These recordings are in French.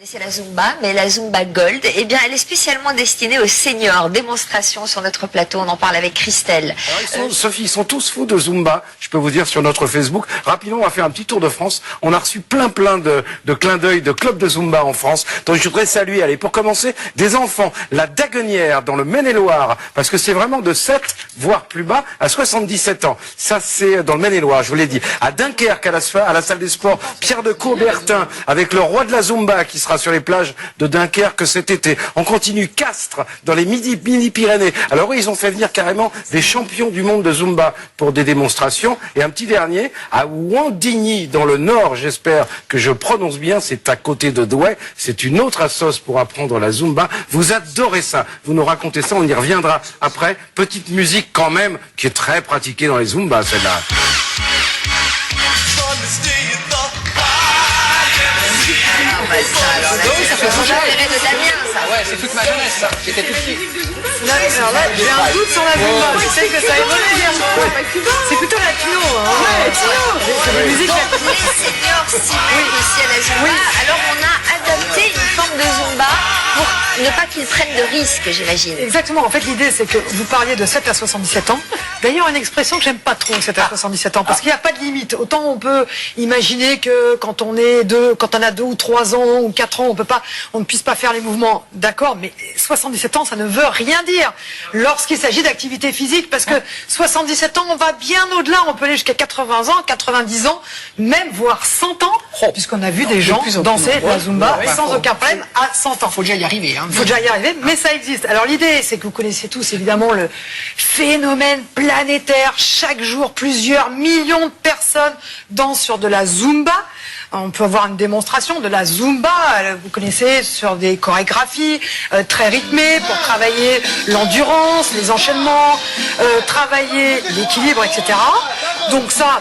C'est la Zumba, mais la Zumba Gold, eh bien, elle est spécialement destinée aux seniors. Démonstration sur notre plateau, on en parle avec Christelle. Sophie, ils sont tous fous de Zumba, je peux vous dire, sur notre Facebook. Rapidement, on va faire un petit tour de France. On a reçu plein de clins d'œil de clubs de Zumba en France. Donc je voudrais saluer, allez, pour commencer, des enfants, la Daguenière, dans le Maine-et-Loire, parce que c'est vraiment de 7, voire plus bas, à 77 ans. Ça, c'est dans le Maine-et-Loire, je vous l'ai dit. À Dunkerque, à la salle des sports, Pierre de Coubertin, avec le roi de la Zumba, qui sera sur les plages de Dunkerque cet été. On continue Castres, dans les Midi-Pyrénées. Alors oui, ils ont fait venir carrément des champions du monde de Zumba pour des démonstrations. Et un petit dernier, à Wandigny, dans le Nord, j'espère que je prononce bien, c'est à côté de Douai. C'est une autre assoce pour apprendre la Zumba. Vous adorez ça. Vous nous racontez ça, on y reviendra après. Petite musique quand même, qui est très pratiquée dans les Zumba, celle-là. C'est de Damien, ça. Ouais, c'est toute ma jeunesse, ça. J'étais tout petit. Là, j'ai un doute sur la Zumba. Je sais que ça évolue. C'est plutôt latino. Ouais, c'est la musique latino. Les seniors s'y mettent aussi à la Zumba. Alors, on a adapté une forme de Zumba pour ne pas qu'ils prennent de risques, j'imagine. Exactement. En fait, l'idée, c'est que vous parliez de 7 à 77 ans. D'ailleurs, une expression que j'aime pas trop, 7 à 77 ans, parce qu'il n'y a pas de limite. Autant on peut imaginer que quand on a 2 ou 3 ans ou 4 ans, on ne puisse pas faire les mouvements. D'accord, mais 77 ans, ça ne veut rien dire lorsqu'il s'agit d'activité physique, parce que 77 ans, on va bien au-delà. On peut aller jusqu'à 80 ans, 90 ans, même voire 100 ans, puisqu'on a vu des gens danser la Zumba sans aucun problème à 100 ans. Faut déjà y arriver. Il faut déjà y arriver, mais ça existe. Alors l'idée, c'est que vous connaissez tous évidemment le phénomène planétaire. Chaque jour, plusieurs millions de personnes dansent sur de la Zumba. On peut avoir une démonstration de la Zumba, vous connaissez, sur des chorégraphies très rythmées pour travailler l'endurance, les enchaînements, travailler l'équilibre, etc. Donc ça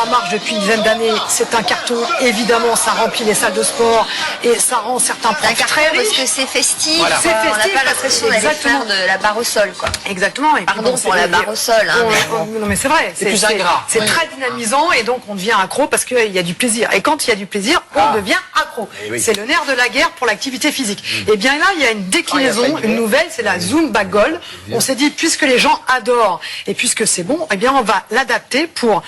marche depuis une dizaine d'années, c'est un carton, évidemment, ça remplit les salles de sport et ça rend certains profs très riches. Parce que c'est festif, Voilà. C'est on n'a festif, pas l'impression d'aller faire de la barre au sol, quoi. Exactement. Et pardon pour la barre au sol. Non mais c'est vrai, c'est plus ingrat. C'est très dynamisant et donc on devient accro parce qu'il y a du plaisir. Et quand il y a du plaisir, on devient accro. C'est le nerf de la guerre pour l'activité physique. Et bien là, il y a une déclinaison, une nouvelle, c'est la Zumba Gold. On s'est dit, puisque les gens adorent et puisque c'est bon, eh bien on va l'adapter pour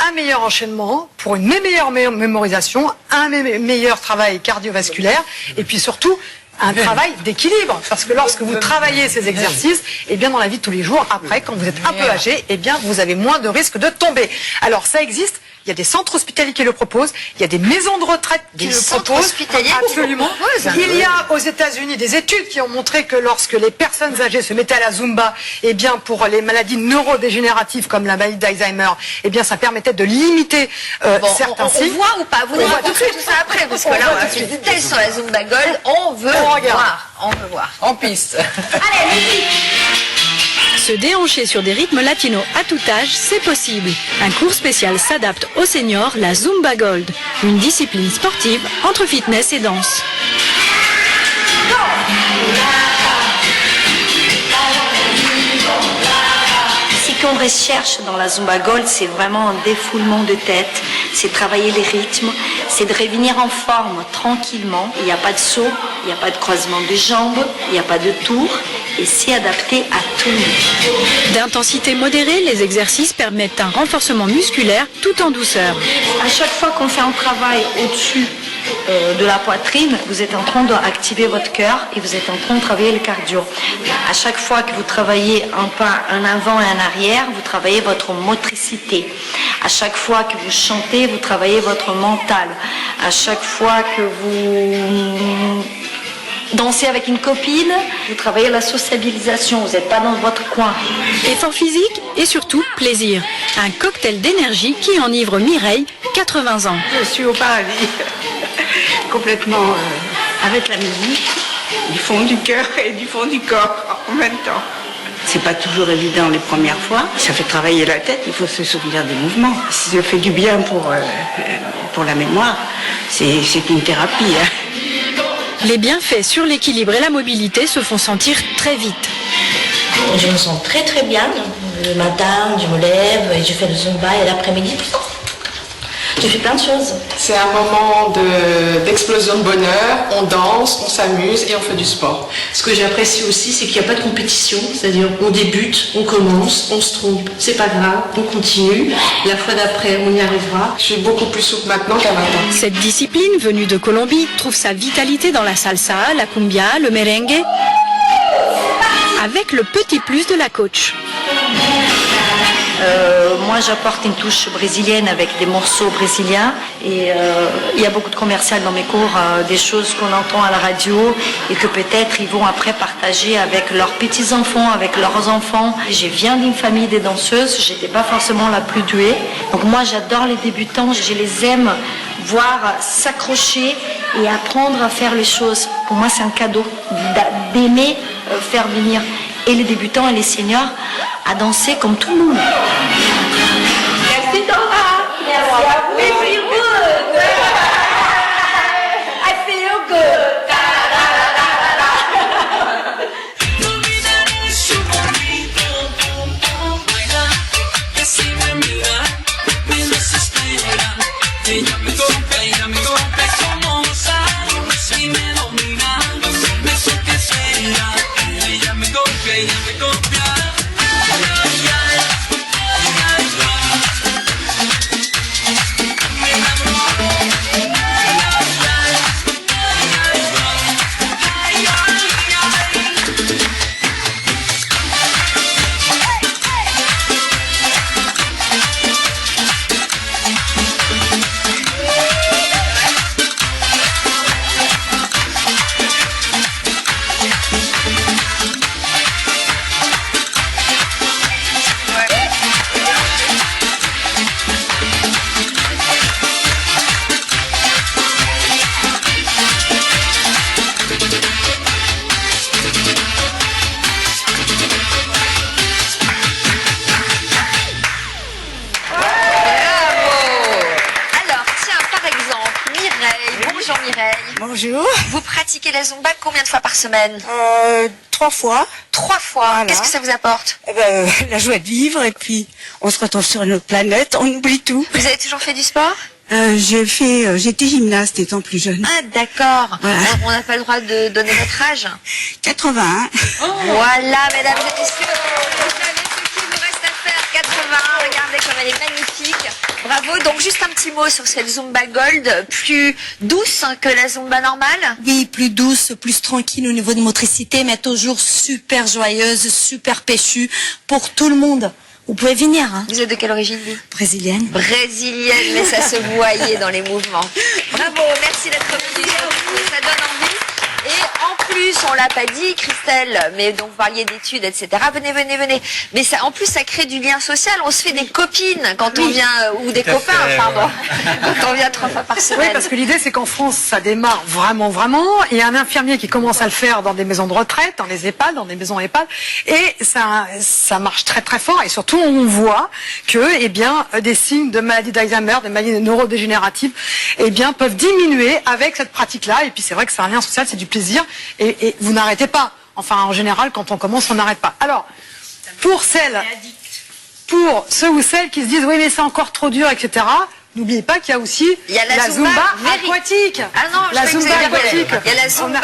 un meilleur enchaînement, pour une meilleure mémorisation, un meilleur travail cardiovasculaire et puis surtout un travail d'équilibre, parce que lorsque vous travaillez ces exercices, eh bien dans la vie de tous les jours, après, quand vous êtes un peu âgé, eh bien vous avez moins de risques de tomber. Alors ça existe. Il y a des centres hospitaliers qui le proposent, il y a des maisons de retraite qui le proposent. Hospitaliers absolument. Il y a aux États-Unis des études qui ont montré que lorsque les personnes âgées se mettaient à la Zumba, eh bien pour les maladies neurodégénératives comme la maladie d'Alzheimer, eh bien ça permettait de limiter certains signes. On voit ou pas? Vous nous racontez tout ça après, parce que là on va se détailler sur la Zumba Gold. On veut voir. On veut voir. En piste. Allez, musique. Se déhancher sur des rythmes latinos à tout âge, c'est possible. Un cours spécial s'adapte aux seniors, la Zumba Gold, une discipline sportive entre fitness et danse. Ce qu'on recherche dans la Zumba Gold, c'est vraiment un défoulement de tête, c'est travailler les rythmes, c'est de revenir en forme tranquillement. Il n'y a pas de saut, il n'y a pas de croisement de jambes, il n'y a pas de tour. Et c'est adapté à tout le monde. D'intensité modérée, les exercices permettent un renforcement musculaire tout en douceur. À chaque fois qu'on fait un travail au-dessus de la poitrine, vous êtes en train d'activer votre cœur et vous êtes en train de travailler le cardio. À chaque fois que vous travaillez un pas en avant et en arrière, vous travaillez votre motricité. À chaque fois que vous chantez, vous travaillez votre mental. À chaque fois que vous dansez avec une copine, vous travaillez la sociabilisation, vous n'êtes pas dans votre coin. Effort physique et surtout plaisir. Un cocktail d'énergie qui enivre Mireille, 80 ans. Je suis au paradis, complètement avec la musique, du fond du cœur et du fond du corps en même temps. C'est pas toujours évident les premières fois, ça fait travailler la tête, il faut se souvenir des mouvements. Si ça fait du bien pour la mémoire, c'est une thérapie. Hein. Les bienfaits sur l'équilibre et la mobilité se font sentir très vite. Je me sens très très bien. Le matin, je me lève et je fais le Zumba et l'après-midi, Tu fais plein de choses. C'est un moment d'explosion de bonheur, on danse, on s'amuse et on fait du sport. Ce que j'apprécie aussi, c'est qu'il n'y a pas de compétition, c'est-à-dire on débute, on commence, on se trompe, c'est pas grave, on continue. La fois d'après, on y arrivera. Je suis beaucoup plus souple maintenant qu'à 20 ans. Cette discipline venue de Colombie trouve sa vitalité dans la salsa, la cumbia, le merengue, avec le petit plus de la coach. Moi, j'apporte une touche brésilienne avec des morceaux brésiliens et il y a beaucoup de commercial dans mes cours, des choses qu'on entend à la radio et que peut-être ils vont après partager avec leurs petits-enfants, avec leurs enfants. Je viens d'une famille des danseuses, j'étais pas forcément la plus douée. Donc moi, j'adore les débutants, je les aime voir s'accrocher et apprendre à faire les choses. Pour moi, c'est un cadeau d'aimer faire venir et les débutants et les seniors à danser comme tout le monde. Merci Dora. Merci à vous. We feel good. I feel good. Bonjour. Vous pratiquez la Zumba combien de fois par semaine? 3 fois. 3 fois. Voilà. Qu'est-ce que ça vous apporte? La joie de vivre et puis on se retrouve sur une autre planète, on oublie tout. Vous avez toujours fait du sport? J'étais gymnaste étant plus jeune. Ah d'accord. Voilà. On n'a pas le droit de donner votre âge. 81. Oh. Voilà, mesdames et messieurs, vous savez ce qu'il vous reste à faire. 81, regardez comme elle est magnifique. Bravo. Donc juste un petit mot sur cette Zumba Gold, plus douce que la Zumba normale. Oui, plus douce, plus tranquille au niveau de motricité, mais toujours super joyeuse, super péchue pour tout le monde. Vous pouvez venir. Hein. Vous êtes de quelle origine, vous? Brésilienne. Brésilienne, mais ça se voyait dans les mouvements. Bravo, merci d'être venue. Ça donne envie. Et en plus, on l'a pas dit, Christelle, mais donc vous parliez d'études, etc. Venez, venez, venez. Mais ça, en plus, ça crée du lien social. On se fait des copines quand on vient, ou des copains, pardon, quand on vient 3 fois par semaine. Oui, parce que l'idée, c'est qu'en France, ça démarre vraiment, vraiment. Il y a un infirmier qui commence à le faire dans des maisons de retraite, dans les EHPAD, dans des maisons EHPAD. Et ça marche très, très fort. Et surtout, on voit que, eh bien, des signes de maladie d'Alzheimer, des maladies neurodégénératives, eh bien, peuvent diminuer avec cette pratique-là. Et puis, c'est vrai que c'est un lien social, c'est du plaisir. Et vous n'arrêtez pas. Enfin, en général, quand on commence, on n'arrête pas. Alors, pour ceux ou celles qui se disent, oui, mais c'est encore trop dur, etc., n'oubliez pas qu'il y a aussi la Zumba aquatique. Ah non, la Zumba aquatique. Il y a la Zumba